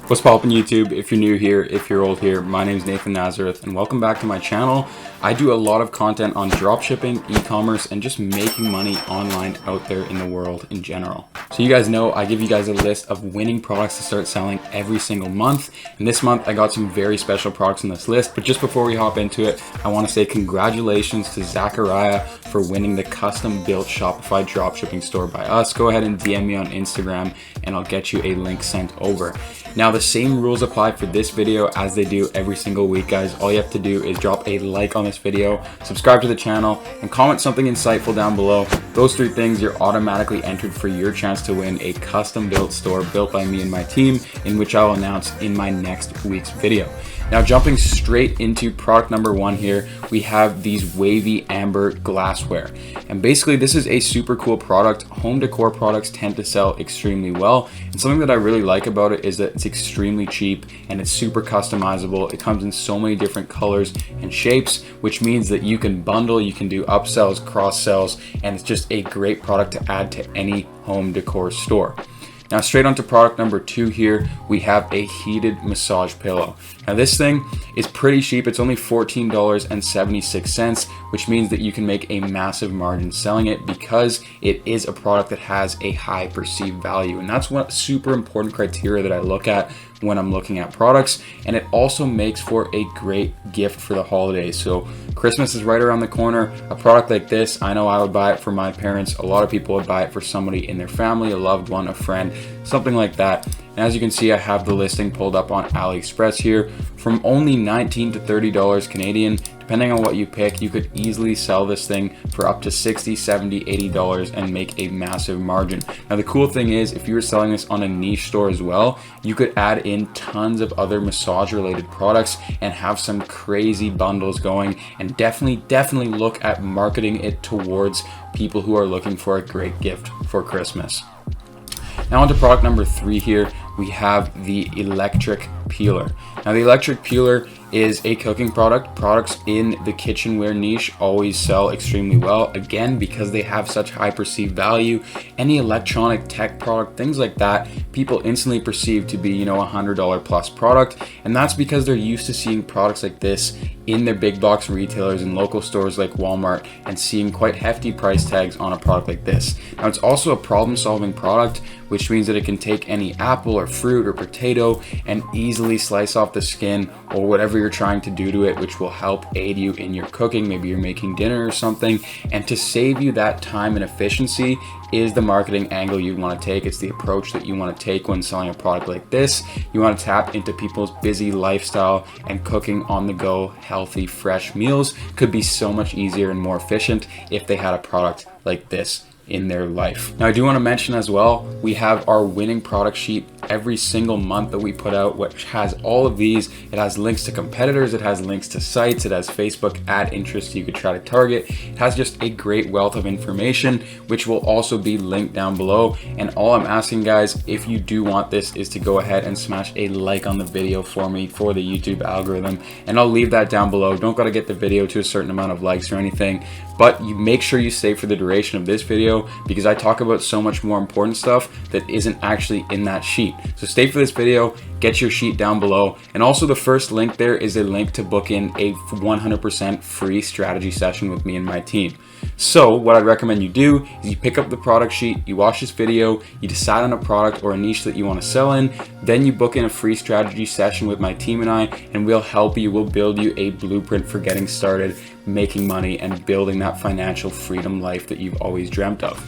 What's poppin' YouTube? If you're new here, if you're old here, my name is Nathan Nazareth and welcome back to my channel. I do a lot of content on dropshipping, e-commerce, and just making money online out there in the world in general. So you guys know I give you guys a list of winning products to start selling every single month. And this month I got some very special products on this list. But just before we hop into it, I want to say congratulations to Zachariah for winning the custom built Shopify dropshipping store by us. Go ahead and DM me on Instagram and I'll get you a link sent over. Now the same rules apply for this video as they do every single week, guys. All you have to do is drop a like on this video, subscribe to the channel, and comment something insightful down below. Those three things, you're automatically entered for your chance to win a custom built store built by me and my team, in which I'll announce in my next week's video. Now jumping straight into product number one here, we have these wavy amber glassware. And basically this is a super cool product. Home decor products tend to sell extremely well. And something that I really like about it is that it's extremely cheap and it's super customizable. It comes in so many different colors and shapes, which means that you can bundle, you can do upsells, cross sells, and it's just a great product to add to any home decor store. Now straight onto product number two here, we have a heated massage pillow. Now this thing is pretty cheap. It's only $14.76, which means that you can make a massive margin selling it because it is a product that has a high perceived value. And that's one super important criteria that I look at when I'm looking at products. And it also makes for a great gift for the holidays. So Christmas is right around the corner. A product like this, I know I would buy it for my parents. A lot of people would buy it for somebody in their family, a loved one, a friend, something like that. And as you can see, I have the listing pulled up on AliExpress here. From only $19 to $30 Canadian, depending on what you pick, you could easily sell this thing for up to $60, $70, $80 and make a massive margin. Now the cool thing is, if you were selling this on a niche store as well, you could add in tons of other massage related products and have some crazy bundles going, and definitely look at marketing it towards people who are looking for a great gift for Christmas. Now onto product number three here, we have the electric peeler. Now the electric peeler is a cooking product. Products in the kitchenware niche always sell extremely well, again because they have such high perceived value. Any electronic tech product, things like that, people instantly perceive to be, $100 plus product, and that's because they're used to seeing products like this in their big box retailers and local stores like Walmart and seeing quite hefty price tags on a product like this. Now it's also a problem solving product, which means that it can take any apple or fruit or potato and easily slice off the skin or whatever you're trying to do to it, which will help aid you in your cooking. Maybe you're making dinner or something, and to save you that time and efficiency is the marketing angle you want to take. It's the approach that you want to take when selling a product like this. You want to tap into people's busy lifestyle, and cooking on the go healthy fresh meals could be so much easier and more efficient if they had a product like this in their life. Now I do want to mention as well, we have our winning product sheet every single month that we put out, which has all of these. It has links to competitors, it has links to sites, it has Facebook ad interest you could try to target. It has just a great wealth of information, which will also be linked down below. And all I'm asking, guys, if you do want this, is to go ahead and smash a like on the video for me for the YouTube algorithm, and I'll leave that down below. Don't gotta get the video to a certain amount of likes or anything, but you make sure you stay for the duration of this video, because I talk about so much more important stuff that isn't actually in that sheet. So stay for this video, get your sheet down below. And also the first link there is a link to book in a 100% free strategy session with me and my team. So what I'd recommend you do is you pick up the product sheet, you watch this video, you decide on a product or a niche that you want to sell in, then you book in a free strategy session with my team and I, and we'll help you, we'll build you a blueprint for getting started, making money, and building that financial freedom life that you've always dreamt of.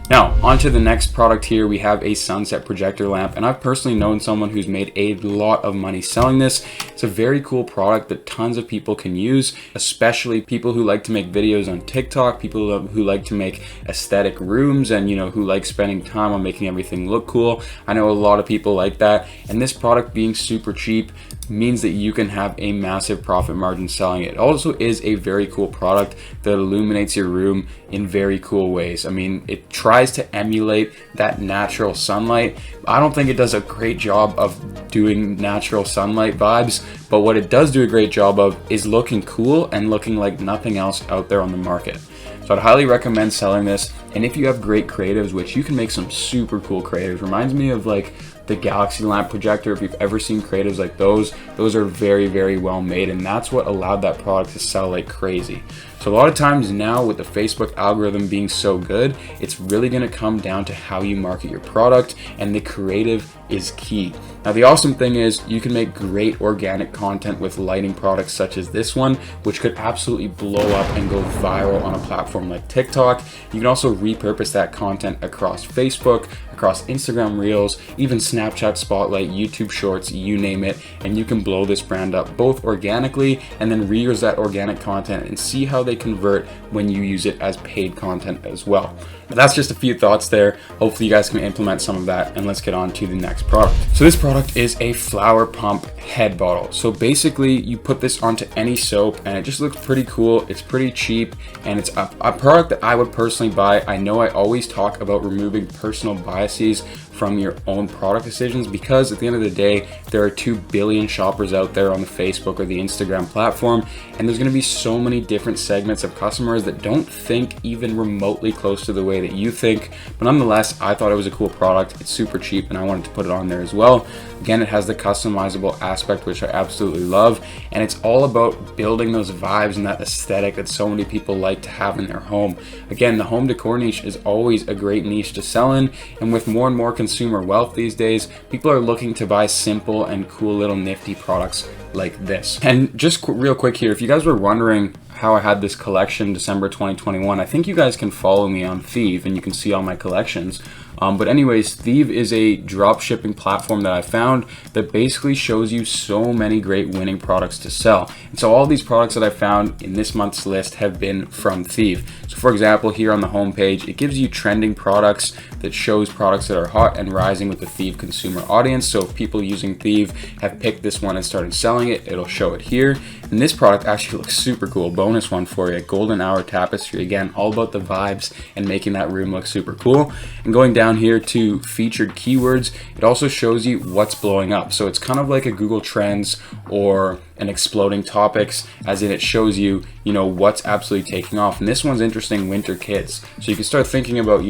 Now, on to the next product here, we have a sunset projector lamp, and I've personally known someone who's made a lot of money selling this. It's a very cool product that tons of people can use, especially people who like to make videos on TikTok, people who like to make aesthetic rooms, and who like spending time on making everything look cool. I know a lot of people like that, and this product being super cheap means that you can have a massive profit margin selling it. It also is a very cool product that illuminates your room in very cool ways. I mean, it tries to emulate that natural sunlight. I don't think it does a great job of doing natural sunlight vibes, but what it does do a great job of is looking cool and looking like nothing else out there on the market. So I'd highly recommend selling this. And if you have great creatives, which you can make some super cool creatives, reminds me of like the galaxy lamp projector. If you've ever seen creatives like those are very, very well made, and that's what allowed that product to sell like crazy. So a lot of times now, with the Facebook algorithm being so good, it's really going to come down to how you market your product, and the creative is key. Now the awesome thing is you can make great organic content with lighting products such as this one, which could absolutely blow up and go viral on a platform like TikTok. You can also repurpose that content across Facebook, across Instagram Reels, even Snapchat Spotlight, YouTube Shorts, you name it, and you can blow this brand up both organically and then reuse that organic content and see how they convert when you use it as paid content as well. But that's just a few thoughts there. Hopefully you guys can implement some of that, and let's get on to the next product. So this product is a flower pump head bottle. So basically you put this onto any soap and it just looks pretty cool. It's pretty cheap, and it's a product that I would personally buy. I know I always talk about removing personal biases from your own product decisions, because at the end of the day, there are 2 billion shoppers out there on the Facebook or the Instagram platform, and there's going to be so many different segments of customers that don't think even remotely close to the way that you think. But nonetheless, I thought it was a cool product. It's super cheap, and I wanted to put it on there as well. Again, it has the customizable aspect, which I absolutely love, and it's all about building those vibes and that aesthetic that so many people like to have in their home. Again, the home decor niche is always a great niche to sell in, and with more and more consumer wealth these days, people are looking to buy simple and cool little nifty products like this. And just real quick here, if you guys were wondering how I had this collection December 2021, I think you guys can follow me on Thieve and you can see all my collections. But anyways, Thieve is a drop shipping platform that I found that basically shows you so many great winning products to sell. And so all these products that I found in this month's list have been from Thieve. So for example, here on the homepage, it gives you trending products that shows products that are hot and rising with the Thieve consumer audience. So if people using Thieve have picked this one and started selling it, it'll show it here. And this product actually looks super cool. Bonus one for you, golden hour tapestry. Again, all about the vibes and making that room look super cool. And going down here to featured keywords, it also shows you what's blowing up. So it's kind of like a Google Trends or an exploding topics, as in it shows you, what's absolutely taking off. And this one's interesting, winter kids. So you can start thinking about,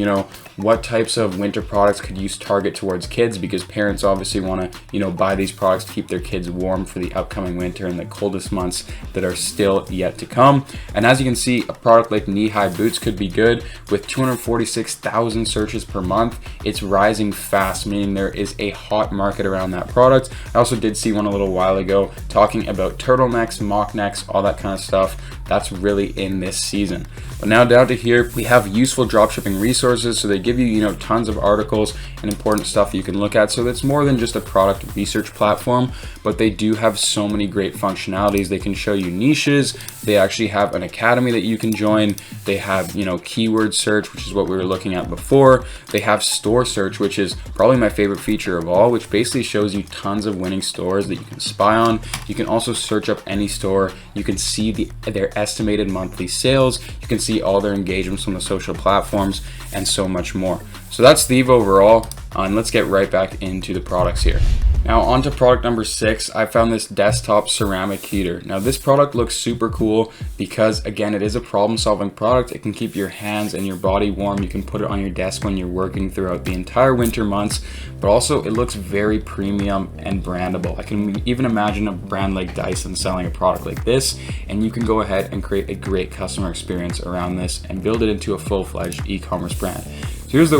what types of winter products could you target towards kids, because parents obviously want to, buy these products to keep their kids warm for the upcoming winter and the coldest months that are still yet to come. And as you can see, a product like knee-high boots could be good. With 246,000 searches per month, it's rising fast, meaning there is a hot market around that product. I also did see one a little while ago talking about turtlenecks, mock necks, all that kind of stuff. That's really in this season. But now down to here, we have useful dropshipping resources. So they give you, tons of articles and important stuff that you can look at. So it's more than just a product research platform, but they do have so many great functionalities. They can show you niches. They actually have an academy that you can join. They have, keyword search, which is what we were looking at before. They have store search, which is probably my favorite feature of all, which basically shows you tons of winning stores that you can spy on. You can also search up any store. You can see their estimated monthly sales. You can see all their engagements on the social platforms and so much more. So that's Thieve overall, and let's get right back into the products here. Now on to product number 6, I found this desktop ceramic heater. Now this product looks super cool because, again, it is a problem-solving product. It can keep your hands and your body warm. You can put it on your desk when you're working throughout the entire winter months, but also it looks very premium and brandable. I can even imagine a brand like Dyson selling a product like this, and you can go ahead and create a great customer experience around this and build it into a full-fledged e-commerce brand. So here's the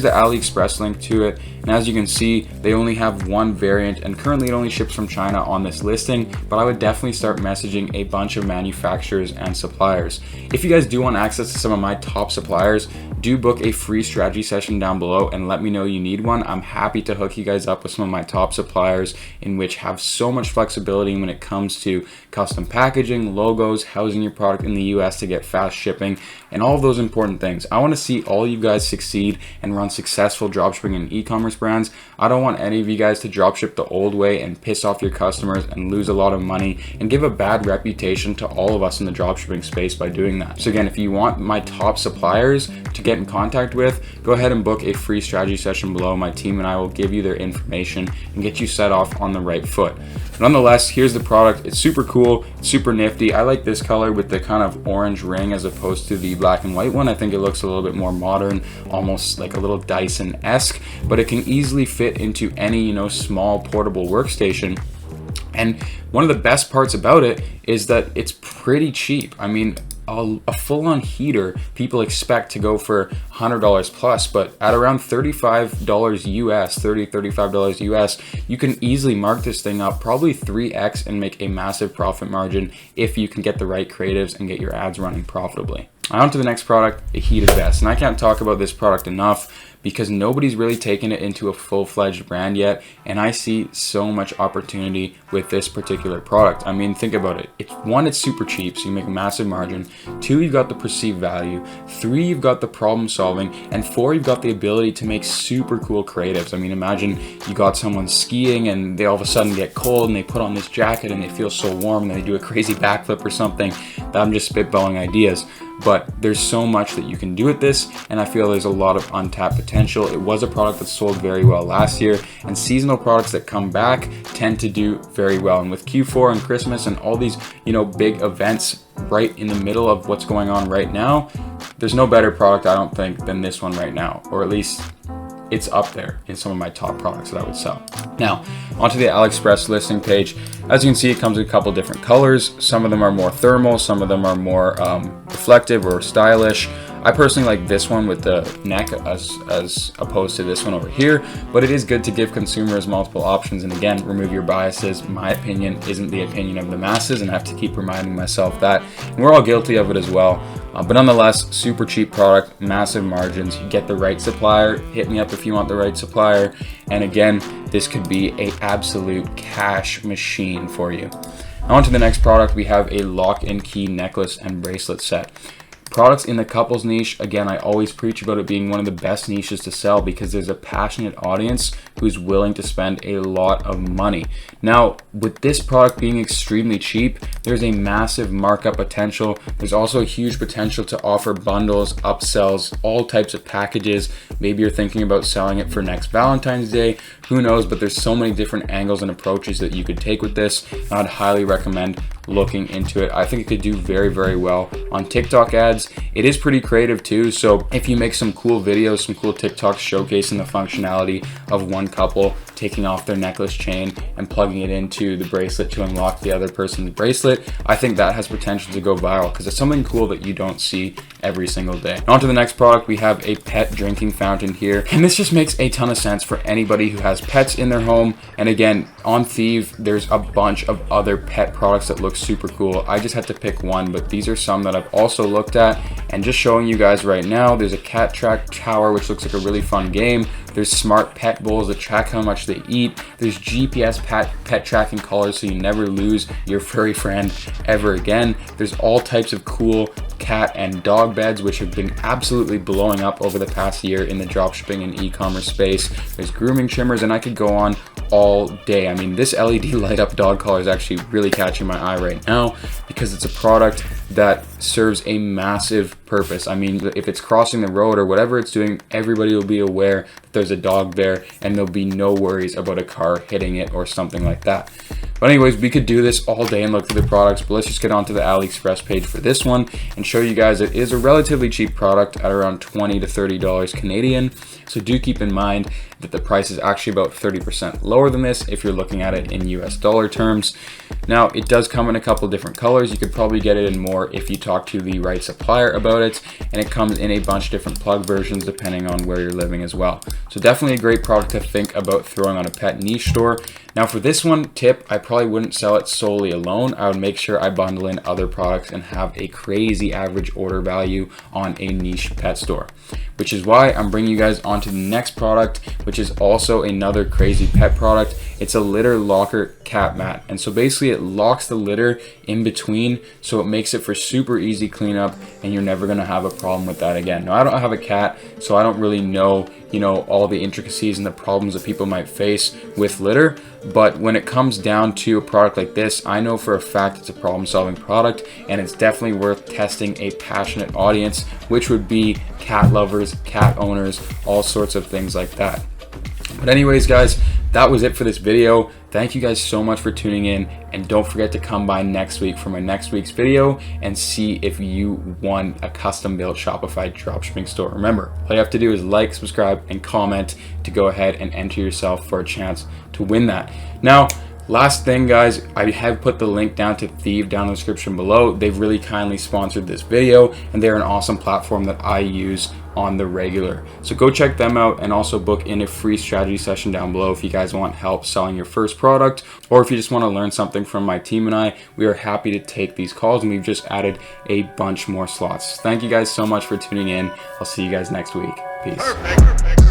AliExpress link to it, and as you can see, they only have one variant, and currently it only ships from China on this listing, but I would definitely start messaging a bunch of manufacturers and suppliers. If you guys do want access to some of my top suppliers, do book a free strategy session down below and let me know you need one. I'm happy to hook you guys up with some of my top suppliers, in which have so much flexibility when it comes to custom packaging, logos, housing your product in the US to get fast shipping, and all of those important things. I want to see all you guys succeed and run successful dropshipping and e-commerce brands. I don't want any of you guys to dropship the old way and piss off your customers and lose a lot of money and give a bad reputation to all of us in the dropshipping space by doing that. So again, if you want my top suppliers to get in contact with, go ahead and book a free strategy session below. My team and I will give you their information and get you set off on the right foot. Nonetheless, here's the product. It's super cool, it's super nifty. I like this color with the kind of orange ring as opposed to the black and white one. I think it looks a little bit more modern, almost like a little Dyson-esque, but it can easily fit into any, small portable workstation. And one of the best parts about it is that it's pretty cheap. I mean, a full-on heater people expect to go for $100 plus, but at around $35 US, $35 US, you can easily mark this thing up probably 3x and make a massive profit margin if you can get the right creatives and get your ads running profitably. On to the next product, a heated vest. And I can't talk about this product enough because nobody's really taken it into a full-fledged brand yet, and I see so much opportunity with this particular product. I mean, think about it. It's super cheap, so you make a massive margin. 2, you've got the perceived value. 3, you've got the problem solving. And 4, you've got the ability to make super cool creatives. I mean, imagine you got someone skiing and they all of a sudden get cold and they put on this jacket and they feel so warm and they do a crazy backflip or something. I'm just spitballing ideas. But there's so much that you can do with this, and I feel there's a lot of untapped potential. It was a product that sold very well last year, and seasonal products that come back tend to do very well. And with Q4 and Christmas and all these, big events right in the middle of what's going on right now, there's no better product, I don't think, than this one right now, or at least it's up there in some of my top products that I would sell. Now, onto the AliExpress listing page. As you can see, it comes in a couple different colors. Some of them are more thermal, some of them are more reflective or stylish. I personally like this one with the neck as opposed to this one over here, but it is good to give consumers multiple options. And again, remove your biases. My opinion isn't the opinion of the masses, and I have to keep reminding myself that. And we're all guilty of it as well. But nonetheless, super cheap product, massive margins. You get the right supplier. Hit me up if you want the right supplier. And again, this could be an absolute cash machine for you. Now on to the next product. We have a lock and key necklace and bracelet set. Products in the couples niche, again, I always preach about it being one of the best niches to sell because there's a passionate audience who's willing to spend a lot of money. Now, with this product being extremely cheap, there's a massive markup potential. There's also a huge potential to offer bundles, upsells, all types of packages. Maybe you're thinking about selling it for next Valentine's Day. Who knows? But there's so many different angles and approaches that you could take with this. And I'd highly recommend looking into it. I think it could do very, very well on TikTok ads. It is pretty creative too. So if you make some cool videos, some cool TikToks showcasing the functionality of one couple taking off their necklace chain and plugging it into the bracelet to unlock the other person's bracelet, I think that has potential to go viral because it's something cool that you don't see every single day. On to the next product, we have a pet drinking fountain here. And this just makes a ton of sense for anybody who has pets in their home. And again, on Thieves, there's a bunch of other pet products that look super cool. I just had to pick one, but these are some that I've also looked at and just showing you guys right now. There's a cat track tower, which looks like a really fun game. There's smart pet bowls that track how much they eat. There's GPS pet tracking collars so you never lose your furry friend ever again. There's all types of cool cat and dog beds, which have been absolutely blowing up over the past year in the dropshipping and e-commerce space. There's grooming trimmers, and I could go on all day. I mean, this LED light up dog collar is actually really catching my eye right now because it's a product that serves a massive purpose. I mean, if it's crossing the road or whatever it's doing, everybody will be aware that there's a dog there and there'll be no worries about a car hitting it or something like that. But anyways, we could do this all day and look through the products, but let's just get onto the AliExpress page for this one and show you guys it is a relatively cheap product at around $20 to $30 Canadian. So do keep in mind that the price is actually about 30% lower than this if you're looking at it in US dollar terms. Now, it does come in a couple different colors. You could probably get it in more if you talk to the right supplier about it, and it comes in a bunch of different plug versions depending on where you're living as well. So definitely a great product to think about throwing on a pet niche store. Now for this one tip, I probably wouldn't sell it solely alone. I would make sure I bundle in other products and have a crazy average order value on a niche pet store, which is why I'm bringing you guys onto the next product, which is also another crazy pet product. It's a litter locker cat mat. And so basically it locks the litter in between, so it makes it for super easy cleanup, and you're never gonna have a problem with that again. Now, I don't have a cat, so I don't really know, you know, all the intricacies and the problems that people might face with litter. But when it comes down to a product like this, I know for a fact it's a problem-solving product, and it's definitely worth testing a passionate audience, which would be cat lovers, cat owners, all sorts of things like that. But anyways, guys, that was it for this video. Thank you guys so much for tuning in, and don't forget to come by next week for my next week's video and see if you won a custom built Shopify dropshipping store. Remember, all you have to do is like, subscribe, and comment to go ahead and enter yourself for a chance to win that. Now, last thing, guys, I have put the link down to Thieve down in the description below. They've really kindly sponsored this video, and they're an awesome platform that I use on the regular. So go check them out, and also book in a free strategy session down below if you guys want help selling your first product, or if you just want to learn something from my team and I. We are happy to take these calls, and we've just added a bunch more slots. Thank you guys so much for tuning in. I'll see you guys next week. Peace. Perfect.